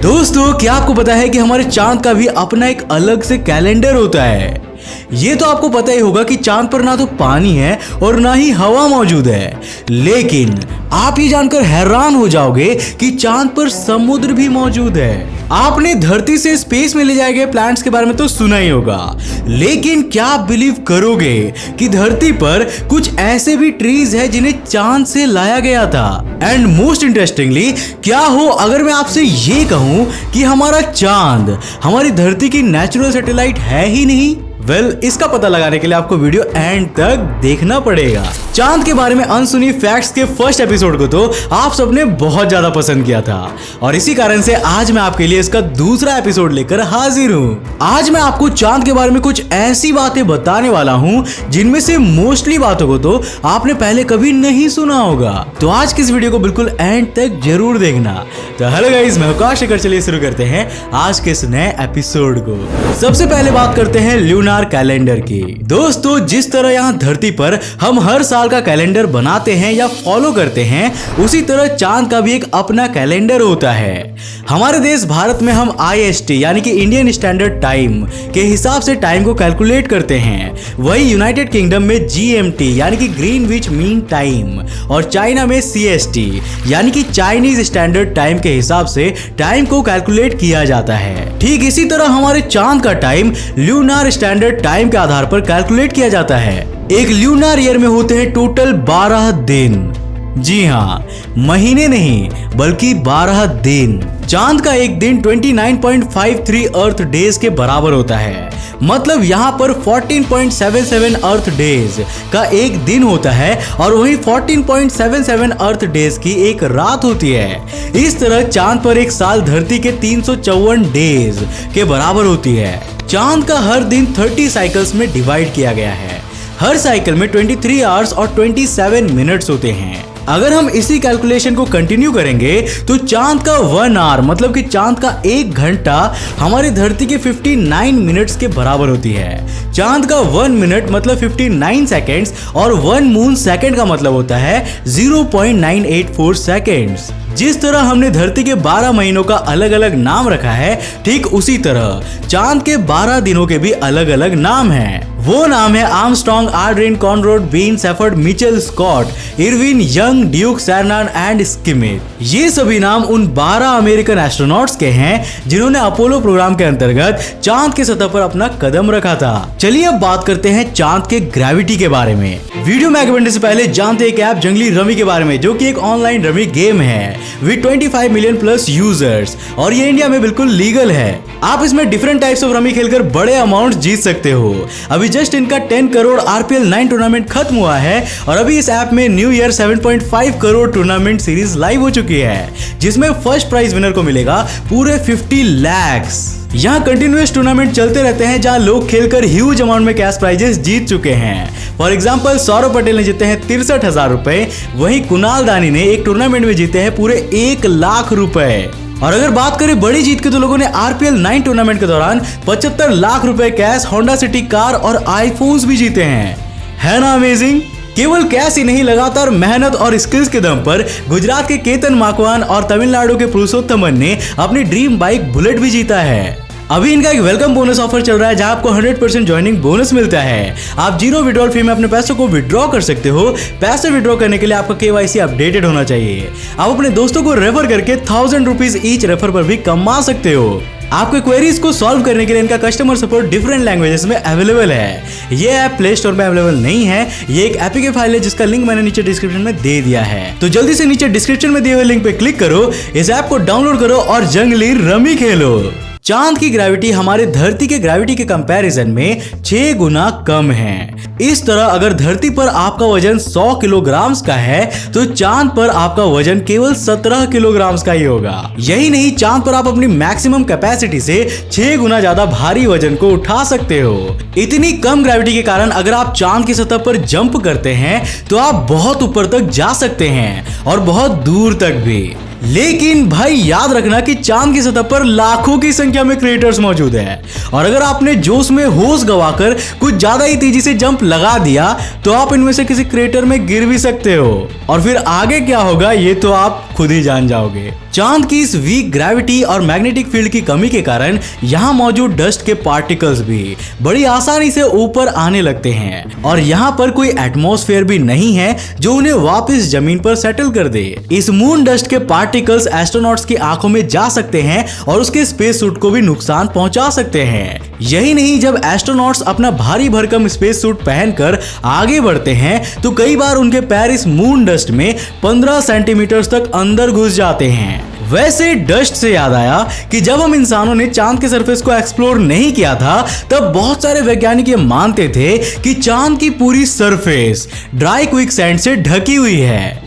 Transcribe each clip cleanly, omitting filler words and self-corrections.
दोस्तों, क्या आपको पता है कि हमारे चांद का भी अपना एक अलग से कैलेंडर होता है। ये तो आपको पता ही होगा कि चांद पर ना तो पानी है और ना ही हवा मौजूद है, लेकिन आप ये जानकर हैरान हो जाओगे कि चांद पर समुद्र भी मौजूद है। आपने धरती से स्पेस में ले जाए गए प्लैनेट्स के बारे में तो सुना ही होगा, लेकिन क्या आप बिलीव करोगे कि धरती पर कुछ ऐसे भी ट्रीज है जिन्हें चांद से लाया गया था। एंड मोस्ट इंटरेस्टिंगली, क्या हो अगर मैं आपसे ये कहूं कि हमारा चांद हमारी धरती की नेचुरल सैटेलाइट है ही नहीं। इसका पता लगाने के लिए आपको वीडियो एंड तक देखना पड़ेगा। चांद के बारे में अनसुनी फैक्ट्स के फर्स्ट एपिसोड को तो आप सबने बहुत ज्यादा पसंद किया था और इसी कारण से आज मैं आपके लिए इसका दूसरा एपिसोड लेकर हाजिर हूँ। आज मैं आपको चांद के बारे में कुछ ऐसी बातें बताने वाला हूँ जिनमें से मोस्टली बातों को तो आपने पहले कभी नहीं सुना होगा। तो आज की इस वीडियो को बिल्कुल एंड तक जरूर देखना। तो हेलो गाइस, मैं आकाश शेखर। चलिए शुरू करते हैं आज के इस नए एपिसोड को। सबसे पहले बात करते हैं ल्यूनार कैलेंडर की। दोस्तों, जिस तरह यहाँ धरती पर हम हर साल का कैलेंडर बनाते हैं या फॉलो करते हैं, उसी तरह चांद का भी एक अपना कैलेंडर होता है। हमारे देश भारत में हम IST यानी कि इंडियन स्टैंडर्ड टाइम के हिसाब से टाइम को कैलकुलेट करते हैं। वही यूनाइटेड किंगडम में GMT यानी कि ग्रीनविच मीन टाइम और चाइना में CST यानी कि चाइनीज स्टैंडर्ड टाइम के हिसाब से टाइम को कैलकुलेट किया जाता है। ठीक इसी तरह हमारे चांद का टाइम ल्यूनार स्टैंडर्ड टाइम के आधार पर कैलकुलेट किया जाता है। एक ल्यूनार ईयर में होते हैं टोटल 12 दिन। जी हाँ, महीने नहीं बल्कि 12 दिन। चांद का एक दिन 29.53 अर्थ डेज के बराबर होता है। मतलब यहाँ पर 14.77 अर्थ डेज का एक दिन होता है और वहीं 14.77 अर्थ डेज की एक रात होती है। इस तरह चांद पर एक साल धरती के 354 डेज के बराबर होती है। चांद का हर दिन 30 साइकिल्स में डिवाइड किया गया है। हर साइकिल में 23 आवर्स और 27 मिनट्स होते हैं। अगर हम इसी कैलकुलेशन को कंटिन्यू करेंगे तो चांद का 1 आवर मतलब कि चांद का 1 घंटा हमारी धरती के 59 मिनट्स के बराबर होती है। चांद का 1 मिनट मतलब 59 सेकेंड्स और 1 मून सेकेंड का मतलब होता है 0.984 सेकेंड्स। जिस तरह हमने धरती के 12 महीनों का अलग अलग नाम रखा है, ठीक उसी तरह चांद के 12 दिनों के भी अलग अलग नाम हैं। वो नाम है Armstrong, Aldrin, Conrad, Bean, Shepard, Mitchell, Scott, Irwin, Young, Duke, Cernan and Schmitt. ये सभी नाम उन 12 अमेरिकन एस्ट्रोनॉट्स के हैं जिन्होंने अपोलो प्रोग्राम के अंतर्गत चांद की सतह पर अपना कदम रखा था। चलिए अब बात करते हैं चांद के ग्रेविटी के बारे में। वीडियो में आगे बढ़ने से पहले जानते हैं एक ऐप जंगली रमी के बारे में, जो कि एक ऑनलाइन रमी गेम है विद 25 मिलियन प्लस यूजर्स और ये इंडिया में बिल्कुल लीगल है। आप इसमें डिफरेंट टाइप्स ऑफ रमी खेलकर बड़े अमाउंट जीत सकते हो। अभी जस्ट इनका 10 करोड़ RPL 9 टूर्नामेंट खत्म हुआ है और अभी इस ऐप में new year 7.5 crore tournament series live हो चुकी है, जिसमें फर्स्ट प्राइज विनर को मिलेगा पूरे 50 लाख। यहाँ कंटिन्यूअस टूर्नामेंट चलते रहते हैं जहाँ लोग खेलकर ह्यूज अमाउंट में कैश प्राइजेस जीत चुके हैं। फॉर एग्जांपल सौरभ पटेल ने जीते हैं 63,000 रुपए, वहीं कुणाल दानी ने एक टूर्नामेंट में जीते हैं पूरे 1 लाख रुपए। और अगर बात करें बड़ी जीत की, तो लोगों ने RPL 9 टूर्नामेंट के दौरान 75 लाख रुपए कैश, होंडा सिटी कार और आईफोन्स भी जीते हैं। है ना अमेजिंग? केवल कैश ही नहीं, लगातार मेहनत और स्किल्स के दम पर गुजरात के केतन माकवान और तमिलनाडु के पुरुषोत्तमन ने अपनी ड्रीम बाइक बुलेट भी जीता है। अभी इनका एक वेलकम बोनस ऑफर चल रहा है जहां आपको 100% ज्वाइनिंग बोनस मिलता है। आप 0 विड्रॉल फी में अपने पैसों को विड्रॉ कर सकते हो। पैसे विड्रॉ करने के लिए आपका KYC अपडेटेड होना चाहिए। आप अपने दोस्तों को रेफर करके 1000 रुपीज ईच रेफर पर भी कमा सकते हो। आपके क्वेरीज को सॉल्व करने के लिए इनका कस्टमर सपोर्ट डिफरेंट लैंग्वेजेस में अवेलेबल है। ये ऐप प्ले स्टोर में अवेलेबल नहीं है, ये एक एपीके फाइल है जिसका लिंक मैंने नीचे डिस्क्रिप्शन में दे दिया है। तो जल्दी से नीचे डिस्क्रिप्शन में दिए हुए लिंक पे क्लिक करो, इस ऐप को डाउनलोड करो और जंगली रमी खेलो। चांद की ग्रेविटी हमारे धरती के ग्रेविटी के कंपैरिजन में 6 गुना कम है। इस तरह अगर धरती पर आपका वजन 100 किलोग्राम का है तो चांद पर आपका वजन केवल 17 किलोग्राम का ही होगा। यही नहीं, चांद पर आप अपनी मैक्सिमम कैपेसिटी से 6 गुना ज्यादा भारी वजन को उठा सकते हो। इतनी कम ग्रेविटी के कारण अगर आप चांद की सतह पर जंप करते हैं तो आप बहुत ऊपर तक जा सकते हैं और बहुत दूर तक भी। लेकिन भाई याद रखना कि चांद की सतह पर लाखों की संख्या में क्रिएटर्स मौजूद है और अगर आपने जोश में होश गवाकर कुछ ज्यादा ही तेजी से जंप लगा दिया तो आप इनमें से किसी क्रिएटर में गिर भी सकते हो और फिर आगे क्या होगा ये तो आप खुद ही जान जाओगे। चांद की इस वीक ग्रेविटी और मैग्नेटिक फील्ड की कमी के कारण यहाँ मौजूद डस्ट के पार्टिकल्स भी बड़ी आसानी से ऊपर आने लगते हैं और यहाँ पर कोई एटमॉस्फेयर भी नहीं है जो उन्हें वापस जमीन पर सेटल कर दे। इस मून डस्ट के पार्टिकल्स एस्ट्रोनॉट्स की आंखों में जा सकते हैं और उसके स्पेस सूट को भी नुकसान पहुंचा सकते हैं। यही नहीं, जब एस्ट्रोनॉट्स अपना भारी भरकम स्पेस सूट पहनकर आगे बढ़ते हैं तो कई बार उनके पैर इस मून डस्ट में 15 सेंटीमीटर तक अंदर घुस जाते हैं। वैसे डस्ट से याद आया कि जब हम इंसानों ने चांद के सरफेस को एक्सप्लोर नहीं किया था तब बहुत सारे वैज्ञानिक ये मानते थे कि चांद की पूरी सरफेस ड्राई क्विक सैंड से ढकी हुई है,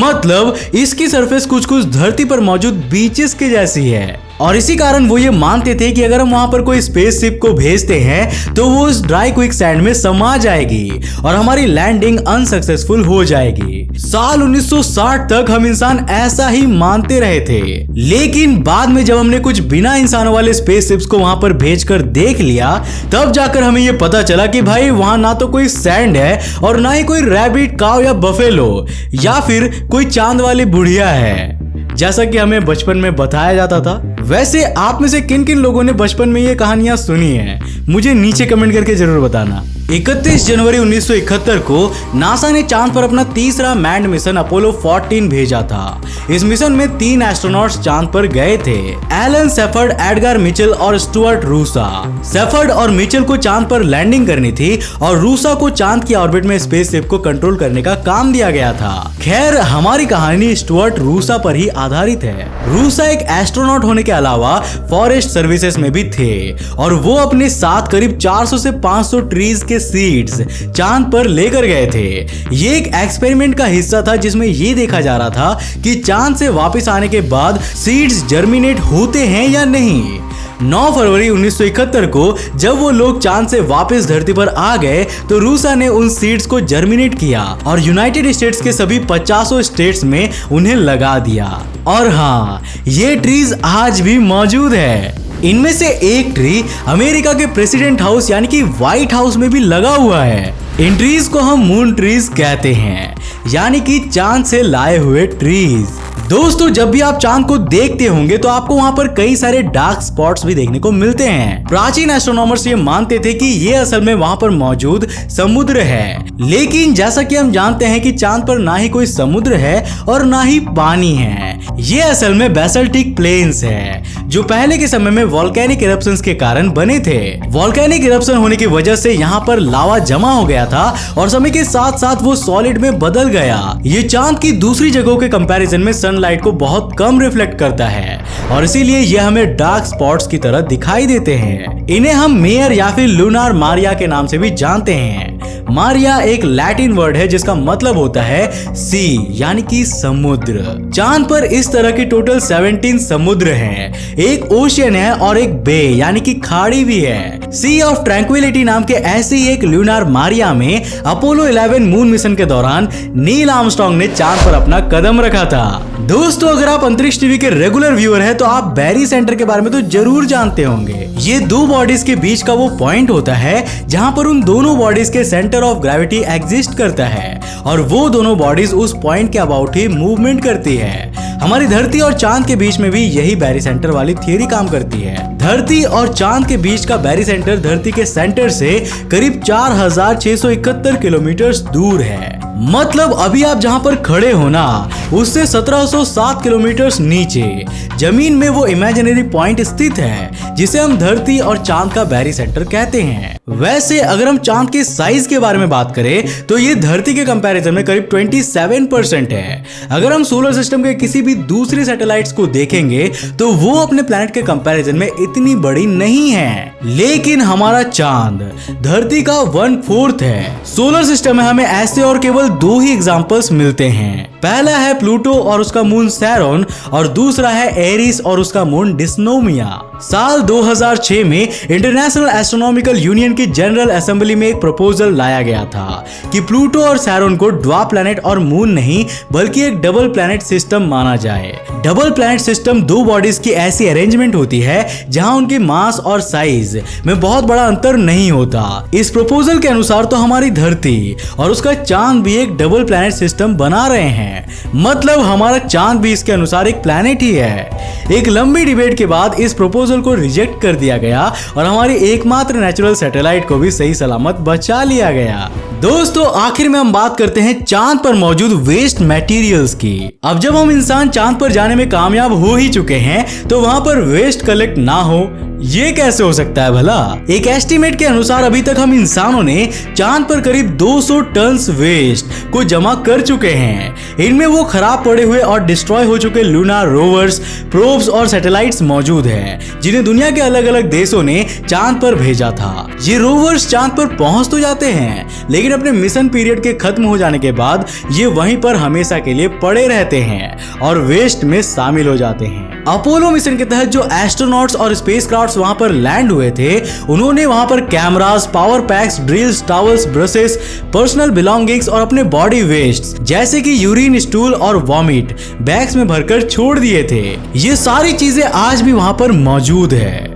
मतलब इसकी सरफेस कुछ कुछ धरती पर मौजूद बीचेस के जैसी है। और इसी कारण वो ये मानते थे कि अगर हम वहां पर कोई स्पेसशिप को भेजते हैं तो वो उस ड्राई क्विक सैंड में समा जाएगी और हमारी लैंडिंग अनसक्सेसफुल हो जाएगी। साल 1960 तक हम इंसान ऐसा ही मानते रहे थे, लेकिन बाद में जब हमने कुछ बिना इंसानों वाले स्पेसशिप्स को वहां पर भेजकर देख लिया तब जाकर हमें ये पता चला कि भाई वहां ना तो कोई सैंड है और ना ही कोई रैबिट, काऊ या बफेलो या फिर कोई चांद वाली बुढ़िया है जैसा कि हमें बचपन में बताया जाता था। वैसे आप में से किन किन लोगों ने बचपन में ये कहानियां सुनी हैं मुझे नीचे कमेंट करके जरूर बताना। 31 जनवरी 1971 को नासा ने चांद पर अपना तीसरा मैन्ड मिशन अपोलो 14 भेजा था। इस मिशन में 3 एस्ट्रोनॉट्स चांद पर गए थे, एलन सेफर्ड, एडगर मिचेल और स्टुअर्ट रूसा। सेफर्ड और मिचेल को चांद पर लैंडिंग करनी थी और रूसा को चांद की ऑर्बिट में स्पेसशिप को कंट्रोल करने का काम दिया गया था। खैर हमारी कहानी स्टुअर्ट रूसा पर ही आधारित है। रूसा एक एस्ट्रोनॉट होने के अलावा फॉरेस्ट सर्विसेज में भी थे और वो अपने साथ करीब 400 से 500 ट्रीज के सीड्स चांद पर लेकर गए थे। ये एक एक्सपेरिमेंट का हिस्सा था जिसमें ये देखा जा रहा था कि चांद से वापस आने के बाद सीड्स जर्मिनेट होते हैं या नहीं। 9 फरवरी 1971 को जब वो लोग चांद से वापस धरती पर आ गए तो रूसा ने उन सीड्स को जर्मिनेट किया और यूनाइटेड स्टेट्स के सभी 50 स्टेट्स में उन्हें लगा दिया। और हाँ, ये ट्रीज आज भी मौजूद है। इनमें से एक ट्री अमेरिका के प्रेसिडेंट हाउस यानी कि व्हाइट हाउस में भी लगा हुआ है। इन ट्रीज को हम मून ट्रीज कहते हैं, यानी कि चांद से लाए हुए ट्रीज। दोस्तों जब भी आप चांद को देखते होंगे तो आपको वहां पर कई सारे डार्क स्पॉट्स भी देखने को मिलते हैं। प्राचीन एस्ट्रोनॉमर्स ये मानते थे कि ये असल में वहां पर मौजूद समुद्र है, लेकिन जैसा कि हम जानते हैं कि चांद पर ना ही कोई समुद्र है और ना ही पानी है। ये असल में बेसाल्टिक प्लेन्स है जो पहले के समय में वोल्केनिक इरप्शंस के कारण बने थे। वोल्केनिक इरप्शन होने की वजह से यहाँ पर लावा जमा हो गया था और समय के साथ साथ वो सॉलिड में बदल गया। ये चांद की दूसरी जगहों के कंपैरिजन में सनलाइट को बहुत कम रिफ्लेक्ट करता है और इसीलिए ये हमें डार्क स्पॉट्स की तरह दिखाई देते हैं। इन्हें हम मेयर या फिर लूनार मारिया के नाम से भी जानते हैं। मारिया एक लैटिन वर्ड है जिसका मतलब होता है सी यानी कि समुद्र। चांद पर इस तरह की टोटल 17 समुद्र हैं। एक ओशियन है और एक बे यानी कि खाड़ी भी है। सी ऑफ ट्रैंक्विलिटी नाम के ऐसे ही एक लूनार मारिया में अपोलो 11 मून मिशन के दौरान नील आर्मस्ट्रांग ने चांद पर अपना कदम रखा था। दोस्तों अगर आप अंतरिक्ष टीवी के रेगुलर व्यूअर हैं तो आप बैरी सेंटर के बारे में तो जरूर जानते होंगे। ये दो बॉडीज के बीच का वो पॉइंट होता है जहां पर उन दोनों बॉडीज के सेंटर ऑफ ग्रेविटी एग्जिस्ट करता है और वो दोनों बॉडीज उस पॉइंट के अबाउट ही मूवमेंट करती है। हमारी धरती और चांद के बीच में भी यही बैरी सेंटर वाली थियरी काम करती है। धरती और चांद के बीच का बैरी सेंटर धरती के सेंटर से करीब 4671 किलोमीटर दूर है। मतलब अभी आप जहां पर खड़े हो ना उससे 1707 किलोमीटर नीचे जमीन में वो इमेजिनरी पॉइंट स्थित है जिसे हम धरती और चांद का बैरी सेंटर कहते हैं। वैसे अगर हम चांद के साइज के बारे में बात करें तो ये धरती के कंपैरिजन में करीब 27% है। अगर हम सोलर सिस्टम के किसी भी दूसरे सैटेलाइट्स को देखेंगे तो वो अपने प्लैनेट के कंपैरिजन में इतनी बड़ी नहीं है, लेकिन हमारा चांद धरती का 1/4 है। सोलर सिस्टम में हमें ऐसे और केवल 2 ही एग्जांपल्स मिलते हैं। पहला है प्लूटो और उसका मून सैरोन और दूसरा है एरिस और उसका मून डिस्नोमिया। साल 2006 में इंटरनेशनल एस्ट्रोनॉमिकल यूनियन की जनरल असेंबली में एक प्रपोजल लाया गया था कि प्लूटो और सैरोन को ड्वार्फ प्लैनेट और मून नहीं बल्कि एक डबल प्लैनेट सिस्टम माना जाए। डबल प्लैनेट सिस्टम 2 बॉडीज की ऐसी अरेंजमेंट होती है जहां उनकी मास और साइज में बहुत बड़ा अंतर नहीं होता। इस प्रपोजल के अनुसार तो हमारी धरती और उसका चांद भी एक डबल प्लैनेट सिस्टम बना रहे हैं। हैं, मतलब हमारा चांद भी इसके अनुसार एक प्लैनेट ही है। एक लंबी डिबेट के बाद इस प्रपोजल को रिजेक्ट कर दिया गया और हमारी एकमात्र नेचुरल सैटेलाइट को भी सही सलामत बचा लिया गया। दोस्तों, आखिर में हम बात करते हैं चांद पर मौजूद वेस्ट मटेरियल्स की। अब जब हम इंसान चांद पर जाने में कामयाब हो ही चुके हैं, तो वहां पर वेस्ट कलेक्ट ना हो, ये कैसे हो सकता है भला? एक एस्टीमेट के अनुसार अभी तक हम इंसानों ने चांद पर करीब 200 टन वेस्ट को जमा कर चुके हैं। इनमें वो खराब पड़े हुए और डिस्ट्रॉय हो चुके लूनार रोवर्स, प्रोब्स और सैटेलाइट्स मौजूद हैं, जिन्हें दुनिया के अलग अलग देशों ने चांद पर भेजा था। ये रोवर्स चांद पर पहुंच तो जाते हैं, लेकिन अपने मिशन पीरियड के खत्म हो जाने के बाद ये वहीं पर हमेशा के लिए पड़े रहते हैं और वेस्ट में शामिल हो जाते हैं। अपोलो मिशन के तहत जो एस्ट्रोनॉट्स और स्पेसक्राफ्ट्स वहां पर लैंड हुए थे, उन्होंने वहां पर cameras, power PACS, drills, towels, brushes, personal belongings और अपने बॉडी वेस्ट जैसे कि यूरिन, स्टूल और वॉमिट बैग्स में भरकर छोड़ दिए थे। ये सारी चीजें आज भी वहां पर मौजूद है।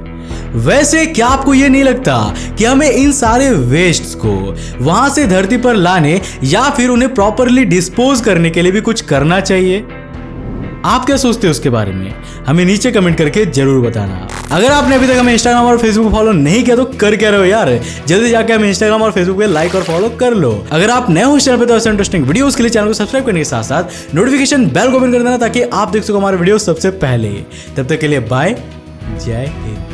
वैसे क्या आपको ये नहीं लगता कि हमें इन सारे वेस्ट्स को वहां से धरती पर लाने या फिर उन्हें प्रॉपरली डिस्पोज करने के लिए भी कुछ करना चाहिए? आप क्या सोचते हो उसके बारे में? हमें नीचे कमेंट करके जरूर बताना। अगर आपने अभी तक हमें इंस्टाग्राम और फेसबुक फॉलो नहीं किया तो कर क्या रहे हो यार, जल्दी जाके हमें इंस्टाग्राम और फेसबुक पे लाइक और फॉलो कर लो। अगर आप नए हो इस चैनल पे तो ऐसे इंटरेस्टिंग वीडियोस के लिए चैनल को सब्सक्राइब करने के साथ साथ नोटिफिकेशन बेल को ओपन कर देना ताकि आप देख सको हमारे वीडियो सबसे पहले। तब तक के लिए बाय, जय हिंद।